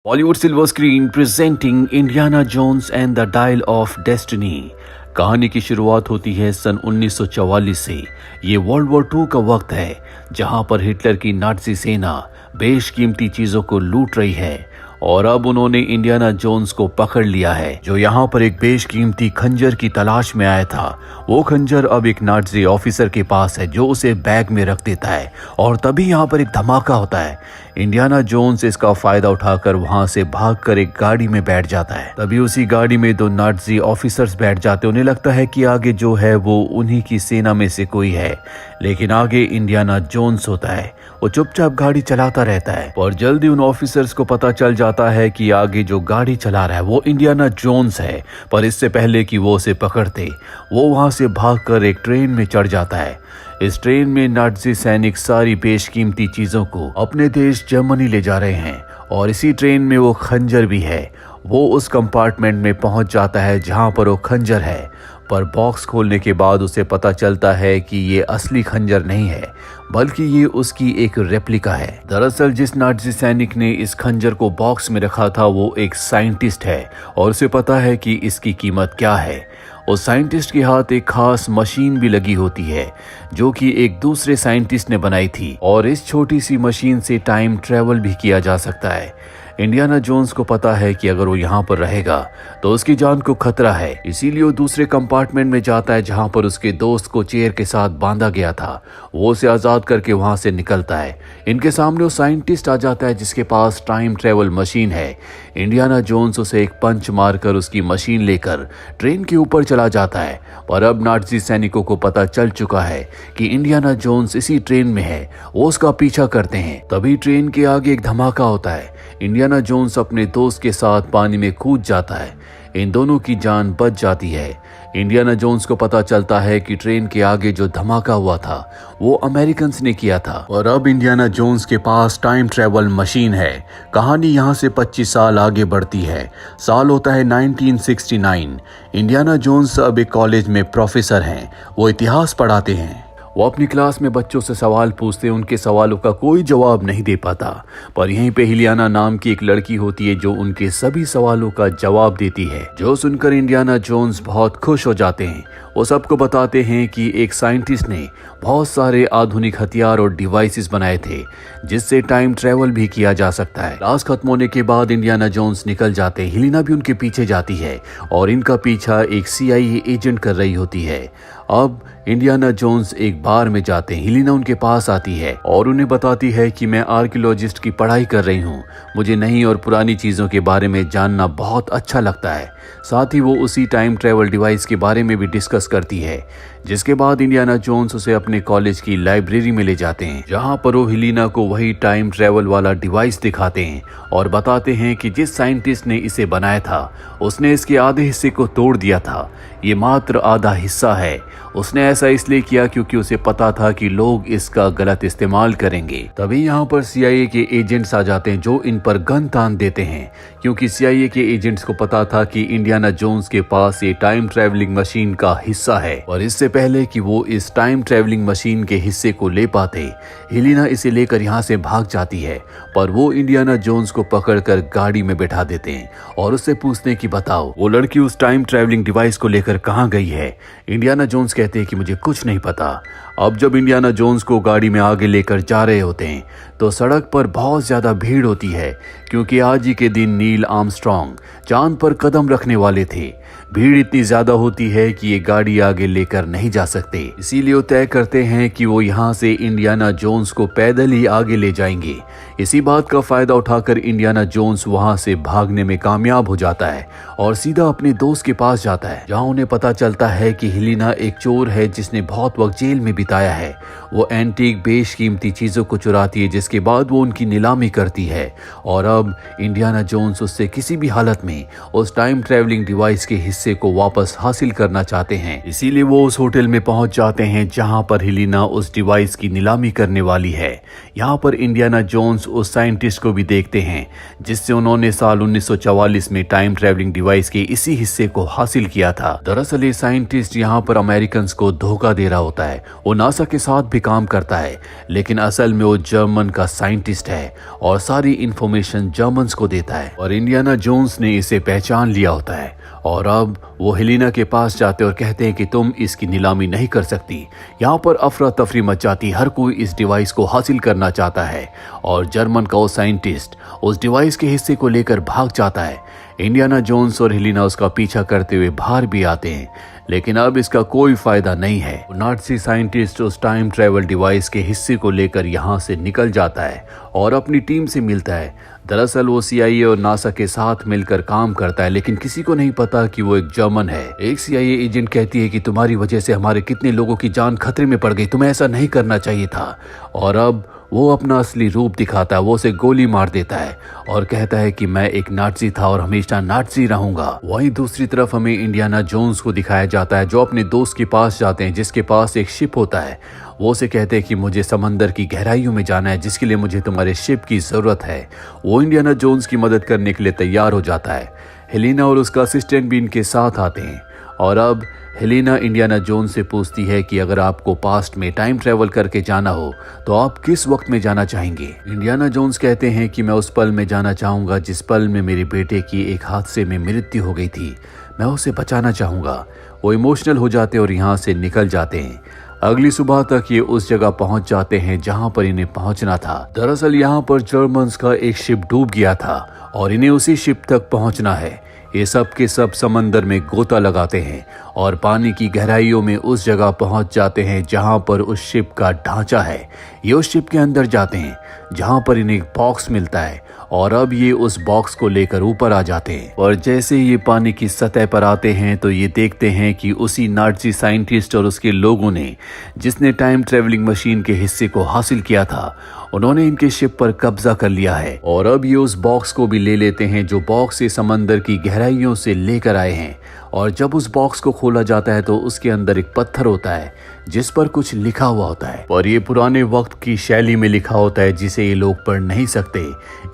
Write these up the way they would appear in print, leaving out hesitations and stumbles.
Bollywood silver screen presenting Indiana Jones and the Dial of Destiny. कहानी की शुरुआत होती है सन 1944 से। ये वर्ल्ड वॉर 2 का वक्त है जहां पर हिटलर की नाज़ी सेना बेशकीमती चीजों को लूट रही है और अब उन्होंने इंडियाना जोन्स को पकड़ लिया है, जो यहाँ पर एक बेशकीमती खंजर की तलाश में आया था। वो खंजर अब एक नाज़ी ऑफिसर के पास है जो उसे बैग में रख देता है और तभी यहाँ पर एक धमाका होता है। इंडियाना जोन्स इसका फायदा उठाकर वहां से भागकर एक गाड़ी में बैठ जाता है। तभी उसी गाड़ी में 2 नाज़ी ऑफिसर्स बैठ जाते हैं। उन्हें लगता है कि आगे जो है वो उन्हीं की सेना में से कोई है, लेकिन आगे इंडियाना जोन्स होता है। वो चुपचाप गाड़ी चलाता रहता है और जल्दी उन ऑफिसर्स को पता चल जाता है कि आगे जो गाड़ी चला रहा है वो इंडियाना जोन्स है। पर इससे पहले कि वो उसे पकड़ते, वो वहां से भागकर एक ट्रेन में चढ़ जाता है। इस ट्रेन में नाज़ी सैनिक सारी बेशकीमती चीजों को अपने देश जर्मनी ले जा रहे हैं और इसी ट्रेन में वो खंजर भी है। वो उस कंपार्टमेंट में पहुंच जाता है जहां पर वो खंजर है, पर बॉक्स खोलने के बाद उसे पता चलता है कि ये असली खंजर नहीं है बल्कि ये उसकी एक रेप्लिका है। दरअसल जिस नाज़ी सैनिक ने इस खंजर को बॉक्स में रखा था वो एक साइंटिस्ट है और उसे पता है कि इसकी कीमत क्या है। उस साइंटिस्ट के हाथ एक खास मशीन भी लगी होती है जो कि एक दूसरे साइंटिस्ट ने बनाई थी और इस छोटी सी मशीन से टाइम ट्रेवल भी किया जा सकता है। इंडियाना जोन्स को पता है कि अगर वो यहाँ पर रहेगा तो उसकी जान को खतरा है, इसीलिए वो दूसरे कंपार्टमेंट में जाता है जहाँ पर उसके दोस्त को चेयर के साथ बांधा गया था। वो उसे आज़ाद करके वहाँ से निकलता है। इनके सामने वो साइंटिस्ट आ जाता है जिसके पास टाइम ट्रेवल मशीन है। इंडियाना जोन्स उसे एक पंच मारकर उसकी मशीन लेकर ट्रेन के ऊपर चला जाता है, पर अब नाज़ी सैनिकों को पता चल चुका है कि इंडियाना जोन्स इसी ट्रेन में है। वो उसका पीछा करते हैं। तभी ट्रेन के आगे एक धमाका होता है। इंडियाना जोन्स अपने दोस्त के साथ पानी में कूद जाता है। इन दोनों की जान बच जाती है। इंडियाना जोन्स को पता चलता है कि ट्रेन के आगे जो धमाका हुआ था वो अमेरिकन्स ने किया था और अब इंडियाना जोन्स के पास टाइम ट्रेवल मशीन है। कहानी यहाँ से 25 साल आगे बढ़ती है। साल होता है 1969। इंडियाना जोन्स अब एक कॉलेज में प्रोफेसर हैं। वो इतिहास पढ़ाते हैं। वो अपनी क्लास में बच्चों से सवाल पूछते हैं, उनके सवालों का कोई जवाब नहीं दे पाता। पर यहीं पे हिलियाना नाम की एक लड़की होती है जो उनके सभी सवालों का जवाब देती है, जो सुनकर इंडियाना जोन्स बहुत खुश हो जाते हैं। वो सबको बताते हैं कि एक साइंटिस्ट ने बहुत सारे आधुनिक हथियार और डिवाइसेस बनाए थे जिससे टाइम ट्रेवल भी किया जा सकता है। क्लास खत्म होने के बाद इंडियाना जोन्स निकल जाते हैं। हिलिना भी उनके पीछे जाती है और इनका पीछा एक CIA एजेंट कर रही होती है। अब इंडियाना जोन्स एक बार में जाते हैं। हिलिना उनके पास आती है और उन्हें बताती है कि मैं आर्कियोलॉजिस्ट की पढ़ाई कर रही हूँ, मुझे नई और पुरानी चीज़ों के बारे में जानना बहुत अच्छा लगता है। साथ ही वो उसी टाइम ट्रेवल डिवाइस के बारे में भी डिस्कस करती है, जिसके बाद इंडियाना जोन्स उसे अपने कॉलेज की लाइब्रेरी में ले जाते हैं जहाँ पर वो हिलिना को वही टाइम ट्रेवल वाला डिवाइस दिखाते हैं और बताते हैं कि जिस साइंटिस्ट ने इसे बनाया था उसने इसके आधे हिस्से को तोड़ दिया था। ये मात्र आधा हिस्सा है। उसने ऐसा इसलिए किया क्योंकि उसे पता था कि लोग इसका गलत इस्तेमाल करेंगे। तभी यहाँ पर CIA के एजेंट्स आ जाते हैं जो इन पर गन तान देते हैं, क्योंकि CIA के एजेंट्स को पता था कि इंडियाना जोन्स के पास ये टाइम ट्रैवलिंग मशीन का हिस्सा है। और इससे पहले कि वो इस टाइम ट्रैवलिंग मशीन के हिस्से को ले पाते, हिलिना इसे लेकर यहाँ से भाग जाती है, पर वो इंडियाना जोन्स को पकड़कर गाड़ी में बैठा देते हैं और उससे पूछते हैं कि बताओ वो लड़की उस टाइम ट्रैवलिंग डिवाइस को लेकर कहाँ गई है। इंडियाना जोन्स कहते हैं कि मुझे कुछ नहीं पता। अब जब इंडियाना जोन्स को गाड़ी में आगे लेकर जा रहे होते हैं तो सड़क पर बहुत ज्यादा भीड़ होती है, क्योंकि आज ही के दिन नील आर्मस्ट्रांग चांद पर कदम रखने वाले थे। भीड़ इतनी ज्यादा होती है कि ये गाड़ी आगे लेकर नहीं जा सकते, इसीलिए वो तय करते हैं कि वो यहाँ से इंडियाना जोन्स को पैदल ही आगे ले जाएंगे। इसी बात का फायदा उठाकर इंडियाना जोन्स वहां से भागने में कामयाब हो जाता है और सीधा अपने दोस्त के पास जाता है, जहां उन्हें पता चलता है कि हिलिना एक चोर है जिसने बहुत वक्त जेल में बिताया है। वो एंटीक बेशकीमती चीजों को चुराती है, जिसके बाद वो उनकी नीलामी करती है और अब इंडियाना जोन्स उससे किसी भी हालत में उस टाइम ट्रैवलिंग डिवाइस के हिस्से को वापस हासिल करना चाहते हैं। इसीलिए वो उस होटल में पहुंच जाते हैं जहां पर हिलिना उस डिवाइस की नीलामी करने वाली है। यहाँ पर इंडियाना जोन्स उस साइंटिस्ट को भी देखते हैं जिससे उन्होंने साल 1944 में टाइम ट्रैवलिंग डिवाइस के इसी हिस्से को हासिल किया था। दरअसल ये साइंटिस्ट यहाँ पर अमेरिकन्स को धोखा दे रहा होता है। वो नासा के साथ भी काम करता है, लेकिन असल में वो जर्मन का साइंटिस्ट है और सारी इंफॉर्मेशन जर्मन्स को देता है। और इंडियाना जोन्स ने इसे पहचान लिया होता है और अब वो हेलिना के पास जाते और कहते हैं कि तुम इसकी नीलामी नहीं कर सकती। यहाँ पर अफरा तफरी मच जाती, हर कोई इस डिवाइस को हासिल करना चाहता है और जर्मन का वो साइंटिस्ट उस डिवाइस के हिस्से को लेकर भाग जाता है। इंडियाना जोन्स और हेलिना उसका पीछा करते हुए बाहर भी आते हैं, लेकिन अब इसका कोई फायदा नहीं है। नाज़ी साइंटिस्ट उस टाइम ट्रेवल डिवाइस के हिस्से को लेकर यहाँ से निकल जाता है और अपनी टीम से मिलता है। दरअसल वो CIA और नासा के साथ मिलकर काम करता है, लेकिन किसी को नहीं पता कि वो एक जर्मन है। एक CIA एजेंट कहती है कि तुम्हारी वजह से हमारे कितने लोगों की जान खतरे में पड़ गई, तुम्हें ऐसा नहीं करना चाहिए था। और अब वो अपना असली रूप दिखाता है, वो उसे गोली मार देता है और कहता है कि मैं एक नाज़ी था और हमेशा नाज़ी रहूंगा। वहीं दूसरी तरफ हमें इंडियाना जोन्स को दिखाया जाता है, जो अपने दोस्त के पास जाते हैं जिसके पास एक शिप होता है। वो उसे कहते हैं कि मुझे समंदर की गहराइयों में जाना है, जिसके लिए मुझे तुम्हारे शिप की जरूरत है। वो इंडियाना जोन्स की मदद करने के लिए तैयार हो जाता है। हेलिना और उसका असिस्टेंट भी इनके साथ आते हैं और अब हेलिना इंडियाना जोन्स से पूछती है कि अगर आपको पास्ट में टाइम ट्रेवल करके जाना हो तो आप किस वक्त में जाना चाहेंगे। इंडियाना जोन्स कहते हैं कि मैं उस पल में जाना चाहूंगा जिस पल में मेरे बेटे की एक हादसे में मृत्यु हो गई थी, मैं उसे बचाना चाहूंगा। वो इमोशनल हो जाते और यहाँ से निकल जाते हैं। अगली सुबह तक ये उस जगह पहुंच जाते हैं जहां पर इन्हें पहुंचना था। दरअसल यहाँ पर जर्मन्स का एक शिप डूब गया था और इन्हें उसी शिप तक पहुंचना है। ये सब के सब समंदर में गोता लगाते हैं और पानी की गहराइयों में उस जगह पहुंच जाते हैं जहां पर उस शिप का ढांचा है। ये उस शिप के अंदर जाते हैं जहां पर इन्हें एक बॉक्स मिलता है और अब ये उस बॉक्स को लेकर ऊपर आ जाते हैं। और जैसे ये पानी की सतह पर आते हैं तो ये देखते हैं कि उसी नाज़ी साइंटिस्ट और उसके लोगों ने जिसने टाइम ट्रेवलिंग मशीन के हिस्से को हासिल किया था, उन्होंने इनके शिप पर कब्जा कर लिया है और अब ये उस बॉक्स को भी ले लेते हैं जो बॉक्स से समंदर की गहराइयों से लेकर आए हैं। और जब उस बॉक्स को खोला जाता है तो उसके अंदर एक पत्थर होता है जिस पर कुछ लिखा हुआ होता है और ये पुराने वक्त की शैली में लिखा होता है जिसे ये लोग पढ़ नहीं सकते।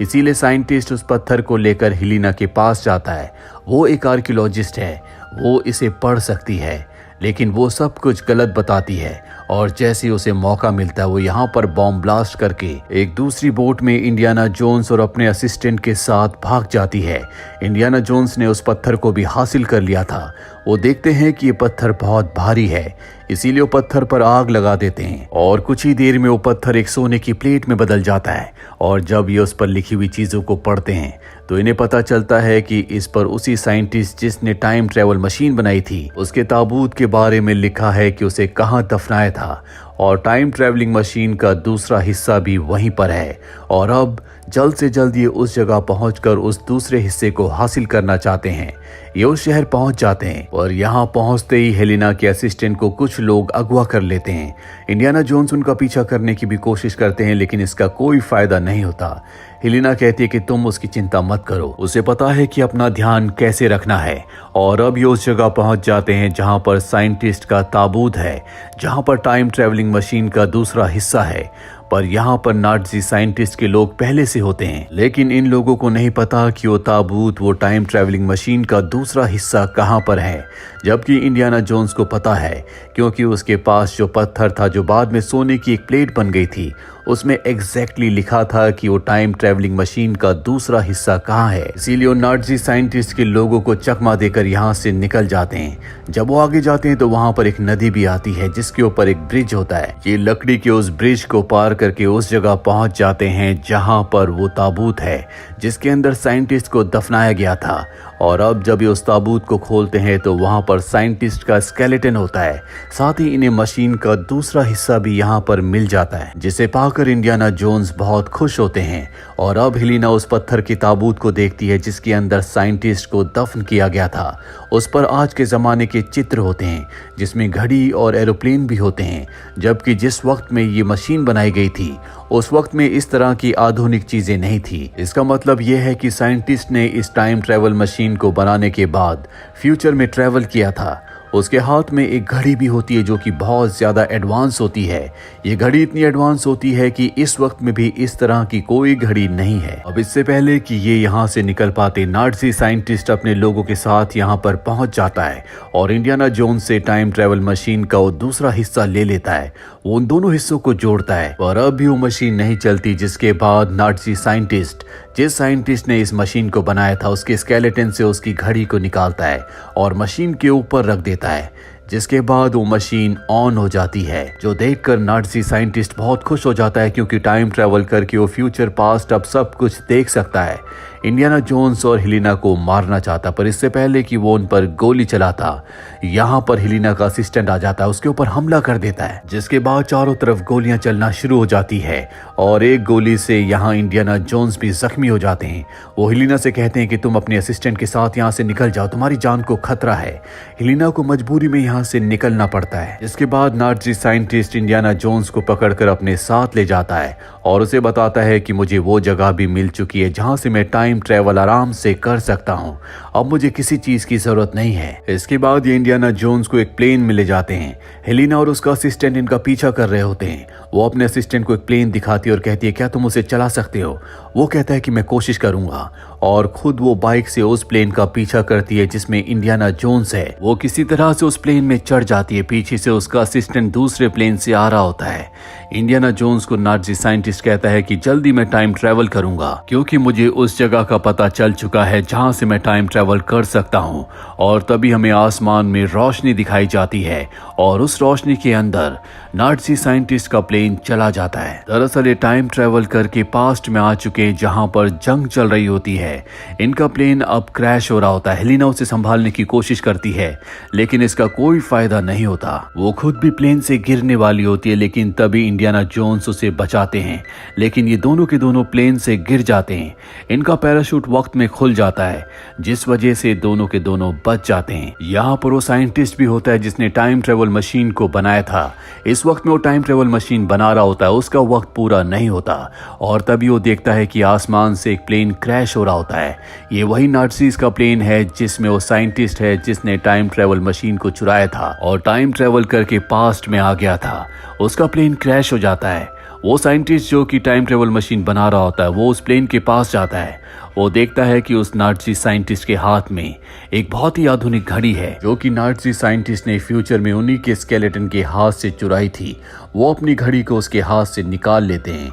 इसीलिए साइंटिस्ट उस पत्थर को लेकर हेलिना के पास जाता है। वो एक आर्कियोलॉजिस्ट है, वो इसे पढ़ सकती है, लेकिन वो सब कुछ गलत बताती है और जैसे उसे मौका मिलता है वो यहाँ पर बॉम्ब ब्लास्ट करके एक दूसरी बोट में इंडियाना जोन्स और अपने असिस्टेंट के साथ भाग जाती है। इंडियाना जोन्स ने उस पत्थर को भी हासिल कर लिया था। वो देखते हैं कि ये पत्थर बहुत भारी है, इसीलिए वो पत्थर पर आग लगा देते हैं और कुछ ही देर में वो पत्थर एक सोने की प्लेट में बदल जाता है। और जब ये उस पर लिखी हुई चीजों को पढ़ते हैं तो इन्हें पता चलता है कि इस पर उसी साइंटिस्ट जिसने टाइम ट्रेवल मशीन बनाई थी उसके ताबूत के बारे में लिखा है कि उसे कहाँ दफनाया था और टाइम ट्रेवलिंग मशीन का दूसरा हिस्सा भी वहीं पर है। और अब जल्द से जल्द ये उस जगह पहुंचकर उस दूसरे हिस्से को हासिल करना चाहते हैं। ये उस शहर पहुंच जाते हैं और यहाँ पहुंचते ही हेलिना के असिस्टेंट को कुछ लोग अगवा कर लेते हैं। इंडियाना जोन्स उनका पीछा करने की भी कोशिश करते हैं, लेकिन इसका कोई फायदा नहीं होता। हेलिना कहती है कि तुम उसकी चिंता मत करो, उसे पता है कि अपना ध्यान कैसे रखना है। और अब ये उस जगह पहुंच जाते हैं जहां पर साइंटिस्ट का ताबूत है, जहां पर टाइम ट्रेवलिंग मशीन का दूसरा हिस्सा है। पर यहाँ पर नाज़ी साइंटिस्ट के लोग पहले से होते हैं, लेकिन इन लोगों को नहीं पता कि वो ताबूत वो टाइम ट्रेवलिंग मशीन का दूसरा हिस्सा कहाँ पर है। जबकि इंडियाना जोन्स को पता है, क्योंकि उसके पास जो पत्थर था जो बाद में सोने की एक प्लेट बन गई थी उसमें एग्जैक्टली लिखा था कि वो टाइम ट्रेवलिंग मशीन का दूसरा हिस्सा कहाँ है। इसीलिए वो नाज़ी साइंटिस्ट के लोगों को चकमा देकर यहाँ से निकल जाते हैं। जब वो आगे जाते हैं तो वहाँ पर एक नदी भी आती है जिसके ऊपर एक ब्रिज होता है। ये लकड़ी के उस ब्रिज को पार करके उस जगह पहुंच जाते हैं जहां पर वो ताबूत है जिसके अंदर साइंटिस्ट को दफनाया गया था। और अब जब ये उस ताबूत को खोलते हैं तो वहां पर साइंटिस्ट का स्केलेटन होता है, साथ ही इन्हें मशीन का दूसरा हिस्सा भी यहां पर मिल जाता है, जिसे पाकर इंडियाना जोन्स बहुत खुश होते हैं। और अब हेलिना उस पत्थर की ताबूत को देखती है जिसके अंदर साइंटिस्ट को दफन किया गया था। उस पर आज के जमाने के चित्र होते हैं जिसमें घड़ी और एरोप्लेन भी होते हैं, जबकि जिस वक्त में ये मशीन बनाई गई थी उस वक्त में इस तरह की आधुनिक चीजें नहीं थी। इसका मतलब यह है कि साइंटिस्ट ने इस टाइम ट्रेवल मशीन को बनाने के बाद फ्यूचर में ट्रेवल किया था। उसके हाथ में एक घड़ी भी होती है जो कि बहुत ज्यादा एडवांस होती है। ये घड़ी इतनी एडवांस होती है कि इस वक्त में भी इस तरह की कोई घड़ी नहीं है। अब इससे पहले कि ये यहाँ से निकल पाते, नाज़ी साइंटिस्ट अपने लोगों के साथ यहाँ पर पहुंच जाता है और इंडियाना जोन्स से टाइम ट्रेवल मशीन का वो दूसरा हिस्सा ले लेता है। वो उन दोनों हिस्सों को जोड़ता है और अब भी वो मशीन नहीं चलती, जिसके बाद नाज़ी साइंटिस्ट, जिस साइंटिस्ट ने इस मशीन को बनाया था, उसके स्केलेटन से उसकी घड़ी को निकालता है और मशीन के ऊपर रख देता है, जिसके बाद वो मशीन ऑन हो जाती है, जो देखकर नाज़ी साइंटिस्ट बहुत खुश हो जाता है क्योंकि टाइम ट्रेवल करके वो फ्यूचर पास्ट अब सब कुछ देख सकता है। इंडियाना जोन्स और हेलिना को मारना चाहता, पर इससे पहले कि वो उन पर गोली चलाता, यहाँ पर हेलिना का असिस्टेंट आ जाता है, उसके ऊपर हमला कर देता है, जिसके बाद चारों तरफ गोलियां चलना शुरू हो जाती है और एक गोली से यहाँ इंडियाना जोन्स भी जख्मी हो जाते हैं। वो हेलिना से कहते हैं कि तुम अपने असिस्टेंट के साथ यहाँ से निकल जाओ, तुम्हारी जान को खतरा है। हेलिना को मजबूरी में यहाँ से निकलना पड़ता है, जिसके बाद नाज़ी साइंटिस्ट इंडियाना जोन्स को पकड़कर अपने साथ ले जाता है और उसे बताता है कि मुझे वो जगह भी मिल चुकी है जहाँ से मैं टाइम ट्रेवल आराम से कर सकता हूँ, अब मुझे किसी चीज की जरूरत नहीं है। इसके बाद ये इंडियाना जोन्स को एक प्लेन में ले जाते हैं। हेलिना और उसका असिस्टेंट इनका पीछा कर रहे होते हैं। वो अपने असिस्टेंट को एक प्लेन दिखाती है और कहती है, क्या तुम उसे चला सकते हो? वो कहता है कि मैं कोशिश करूंगा और खुद वो बाइक से उस प्लेन का पीछा करती है जिसमें इंडियाना जोन्स है। वो किसी तरह से उस प्लेन में चढ़ जाती है। पीछे से उसका असिस्टेंट दूसरे प्लेन से आ रहा होता है। इंडियाना जोन्स को नाज़ी साइंटिस्ट कहता है कि जल्दी मैं टाइम ट्रेवल करूंगा क्योंकि मुझे उस जगह का पता चल चुका है जहां से मैं टाइम ट्रेवल कर सकता हूं। और तभी हमें आसमान में रोशनी दिखाई जाती है और उस रोशनी के अंदर नाज़ी साइंटिस्ट का प्लेन चला जाता है। दरअसल ये टाइम ट्रेवल करके पास्ट में आ चुके हैं जहां पर जंग चल रही होती है। इनका प्लेन अब क्रैश हो रहा होता है। हेलिना उसे संभालने की कोशिश करती है लेकिन इसका कोई फायदा नहीं होता। वो खुद भी प्लेन से गिरने वाली होती है लेकिन तभी इंडियाना जोन्स उसे बचाते हैं, लेकिन ये दोनों के दोनों प्लेन से गिर जाते हैं। इनका पैराशूट वक्त में खुल जाता है जिस वजह से दोनों के दोनों बच जाते हैं। यहाँ पर वो साइंटिस्ट भी होता है जिसने टाइम ट्रेवल मशीन को बनाया था। इस वक्त में वो टाइम ट्रेवल मशीन बना रहा होता है, उसका वक्त पूरा नहीं होता और तभी वो देखता है कि आसमान से एक प्लेन क्रैश हो रहा होता है। ये वही नाज़ीज़ का प्लेन है जिसमें वो साइंटिस्ट है जिसने टाइम ट्रेवल मशीन को चुराया था और टाइम ट्रेवल करके पास्ट में आ गया था। उसका प्लेन क्रैश हो जाता है। वो साइंटिस्ट जो कि टाइम ट्रेवल मशीन बना रहा होता है वो उस प्लेन के पास जाता है। वो देखता है कि उस नाज़ी साइंटिस्ट के हाथ में एक बहुत ही आधुनिक घड़ी है जो कि नाज़ी साइंटिस्ट ने फ्यूचर में उन्हीं के स्केलेटन के हाथ से चुराई थी। वो अपनी घड़ी को उसके हाथ से निकाल लेते हैं।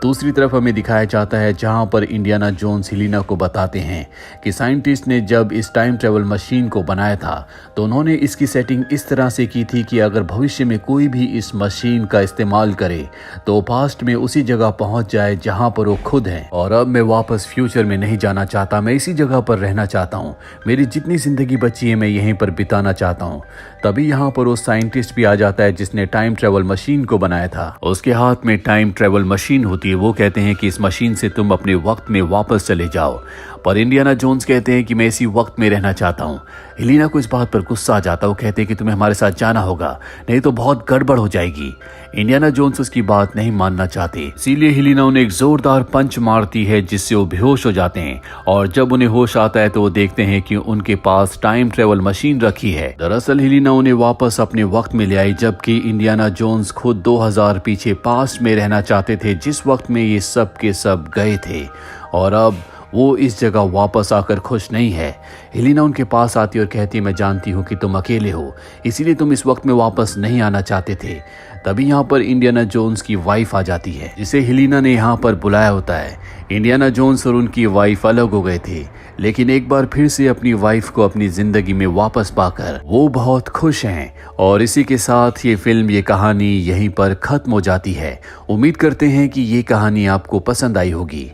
दूसरी तरफ हमें दिखाया जाता है जहां पर इंडियाना जोन्स हेलिना को बताते हैं कि साइंटिस्ट ने जब इस टाइम ट्रेवल मशीन को बनाया था तो उन्होंने इसकी सेटिंग इस तरह से की थी कि अगर भविष्य में कोई भी इस मशीन का इस्तेमाल करे तो पास्ट में उसी जगह पहुंच जाए जहां पर वो खुद है। और अब मैं वापस फ्यूचर में नहीं जाना चाहता, मैं इसी जगह पर रहना चाहता हूँ। मेरी जितनी जिंदगी बची है मैं यहीं पर बिताना चाहता हूँ। तभी यहाँ पर वो साइंटिस्ट भी आ जाता है जिसने टाइम ट्रेवल मशीन को बनाया था। उसके हाथ में टाइम ट्रेवल मशीन होती है। वो कहते हैं कि इस मशीन से तुम अपने वक्त में वापस चले जाओ, पर इंडियाना जोन्स कहते हैं कि मैं इसी वक्त में रहना चाहता हूँ। हेलिना को इस बात पर गुस्सा आ जाता है। वो कहते हैं कि तुम्हें हमारे साथ जाना होगा, नहीं तो बहुत गड़बड़ हो जाएगी। इंडियाना जोन्स उसकी बात नहीं मानना चाहते, इसीलिए हेलिना उन्हें एक जोरदार पंच मारती है जिससे वो बेहोश हो जाते हैं। और जब उन्हें होश आता है तो वो देखते हैं कि उनके पास टाइम ट्रेवल मशीन रखी है। दरअसल हेलिना उन्हें वापस अपने वक्त में ले आई, जबकि इंडियाना जोन्स खुद 2000 पीछे पास्ट में रहना चाहते थे जिस वक्त में ये सब के सब गए थे। और अब वो इस जगह वापस आकर खुश नहीं है। हेलिना उनके पास आती और कहती, मैं जानती हूँ कि तुम अकेले हो, इसीलिए तुम इस वक्त में वापस नहीं आना चाहते थे। तभी यहाँ पर इंडियाना जोन्स की वाइफ आ जाती है जिसे हेलिना ने यहाँ पर बुलाया होता है। इंडियाना जोन्स और उनकी वाइफ अलग हो गए थे, लेकिन एक बार फिर से अपनी वाइफ को अपनी जिंदगी में वापस पाकर वो बहुत खुश हैं। और इसी के साथ ये फिल्म, ये कहानी यहीं पर खत्म हो जाती है। उम्मीद करते हैं कि ये कहानी आपको पसंद आई होगी।